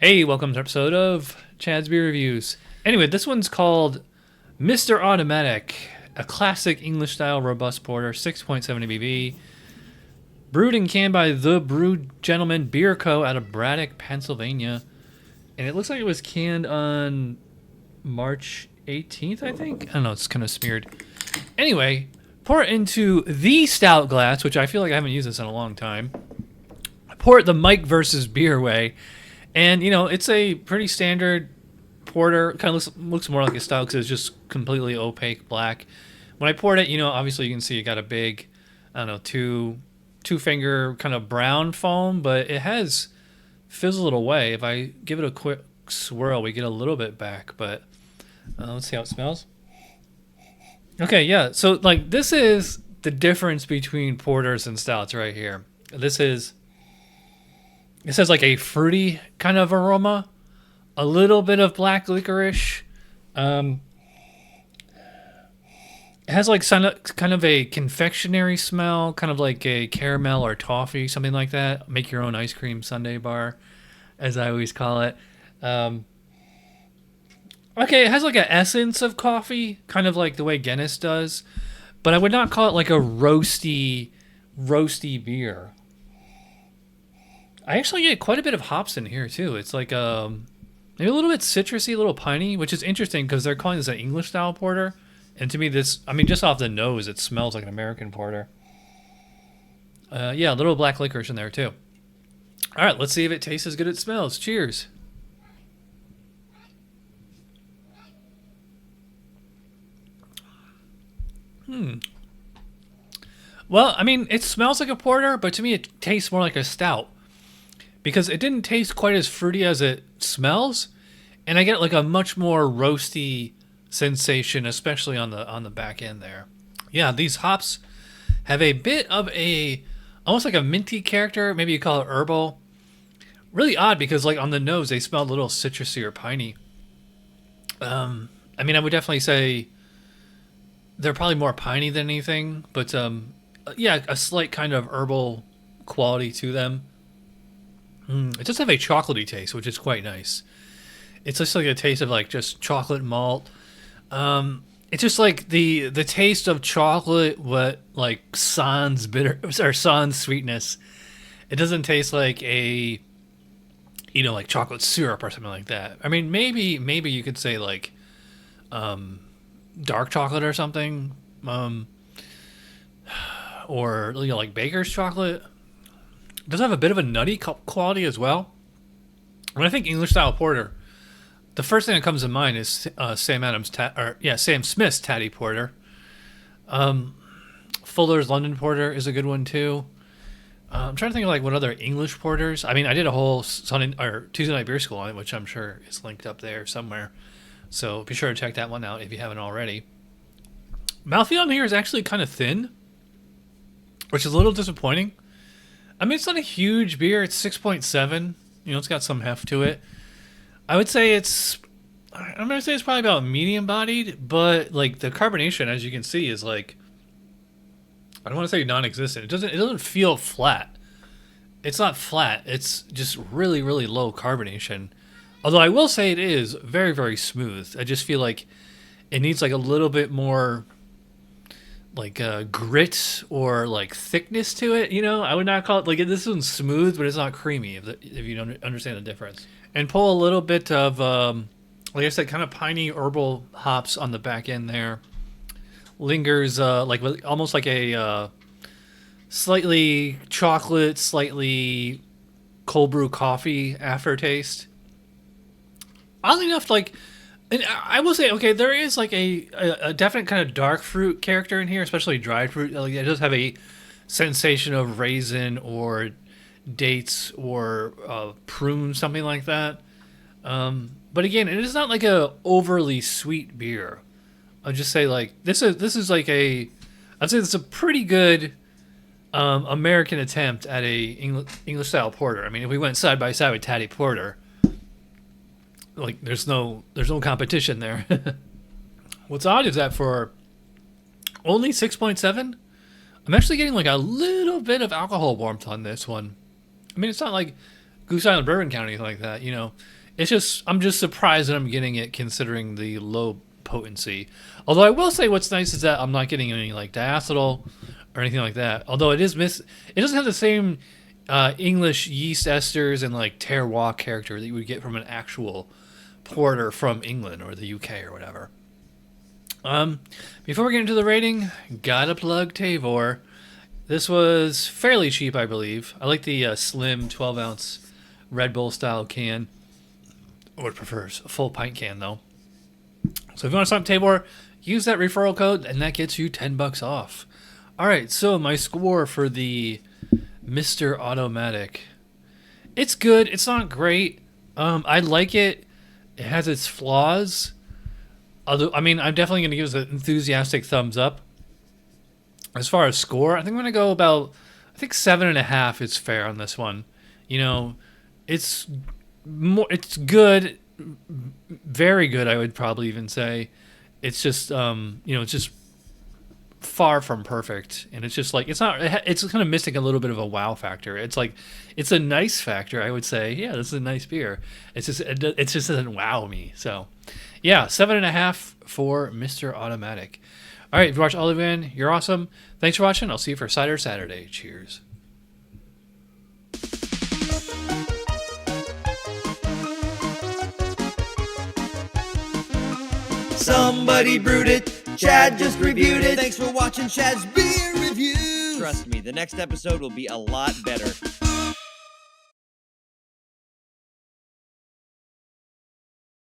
Hey, welcome to an episode of Chad's Beer Reviews. Anyway, this one's called Mr. Automatic, a classic English-style robust porter, 6.7 ABV, brewed and canned by the Brew Gentleman Beer Co. out of Braddock, Pennsylvania. And it looks like it was canned on March 18th, I think? I don't know, it's kind of smeared. Anyway, pour it into the stout glass, which I feel like I haven't used this in a long time. Pour it the Mike versus Beer way. And, you know, it's a pretty standard porter. Kind of looks more like a stout because it's just completely opaque black. When I poured it, you know, obviously you can see it got a big, I don't know, two finger kind of brown foam, but it has fizzled away. If I give it a quick swirl, we get a little bit back, but let's see how it smells. Okay, yeah, so like this is the difference between porters and stouts right here. It says like a fruity kind of aroma, a little bit of black licorice. It has like kind of a confectionery smell, kind of like a caramel or toffee, something like that. Make your own ice cream sundae bar, as I always call it. Okay, it has like an essence of coffee, kind of like the way Guinness does, but I would not call it like a roasty beer. I actually get quite a bit of hops in here too. It's like maybe a little bit citrusy, a little piney, which is interesting because they're calling this an English style porter. And to me, just off the nose, it smells like an American porter. Yeah, a little black licorice in there too. All right, let's see if it tastes as good as it smells. Cheers. Well, I mean, it smells like a porter, but to me, it tastes more like a stout. Because it didn't taste quite as fruity as it smells, and I get like a much more roasty sensation, especially on the back end there. Yeah, these hops have a bit of almost like a minty character. Maybe you call it herbal. Really odd because like on the nose they smell a little citrusy or piney. I mean, I would definitely say they're probably more piney than anything, but yeah, a slight kind of herbal quality to them. It does have a chocolatey taste, which is quite nice. It's just like a taste of like just chocolate malt. It's just like the taste of chocolate, what like sans bitter or sans sweetness. It doesn't taste like like chocolate syrup or something like that. I mean, maybe you could say like dark chocolate or something, or like baker's chocolate. It does have a bit of a nutty quality as well. When I think English style porter, the first thing that comes to mind is Sam Smith's Tatty Porter. Fuller's London Porter is a good one too. I'm trying to think of like what other English porters. I mean, I did a whole Tuesday night beer school on it, which I'm sure is linked up there somewhere. So be sure to check that one out if you haven't already. Mouthfeel on here is actually kind of thin, which is a little disappointing. I mean, it's not a huge beer. It's 6.7. You know, it's got some heft to it. I would say I'm going to say it's probably about medium bodied, but like the carbonation, as you can see, is like, I don't want to say non-existent. It doesn't feel flat. It's not flat. It's just really, really low carbonation. Although I will say it is very, very smooth. I just feel like it needs like a little bit more like grit or like thickness to it, you know. I would not call it like this one's smooth, but it's not creamy. If you don't understand the difference, and pull a little bit of like I said, kind of piney herbal hops on the back end there. Lingers like almost like a slightly chocolate, slightly cold brew coffee aftertaste. Oddly enough, like. And I will say, okay, there is like a definite kind of dark fruit character in here, especially dried fruit. Like it does have a sensation of raisin or dates or prune, something like that. But again, it is not like a overly sweet beer. I'll just say like this is like I'd say it's a pretty good American attempt at a English style porter. I mean, if we went side by side with Tatty Porter. Like there's no competition there. What's odd is that for only 6.7, I'm actually getting like a little bit of alcohol warmth on this one. I mean, it's not like Goose Island Bourbon County, anything like that. You know, it's just I'm just surprised that I'm getting it considering the low potency. Although I will say what's nice is that I'm not getting any like diacetyl or anything like that. Although it doesn't have the same English yeast esters and like terroir character that you would get from an actual porter from England or the UK or whatever. Before we get into the rating, gotta plug Tavour. This was fairly cheap, I believe. I like the slim 12-ounce Red Bull style can. I would prefer a full pint can though. So if you want to sign up Tavour, use that referral code and that gets you $10 off. Alright, so my score for the Mr. Automatic. It's good. It's not great. I like it. It has its flaws. Although, I mean, I'm definitely going to give it an enthusiastic thumbs up. As far as score, I think I'm going to go about, 7.5 is fair on this one. You know, it's good, very good, I would probably even say. It's just, it's just far from perfect, and it's just like it's kind of missing a little bit of a wow factor. It's like it's a nice factor, I would say. Yeah, this is a nice beer. It just doesn't wow me. So yeah, 7.5 for Mr. Automatic. All right, if you watched all the way in, you're awesome. Thanks for watching. I'll see you for Cider Saturday. Cheers. Somebody brewed it. Chad just reviewed it. Thanks for watching Chad's Beer Review. Trust me, the next episode will be a lot better.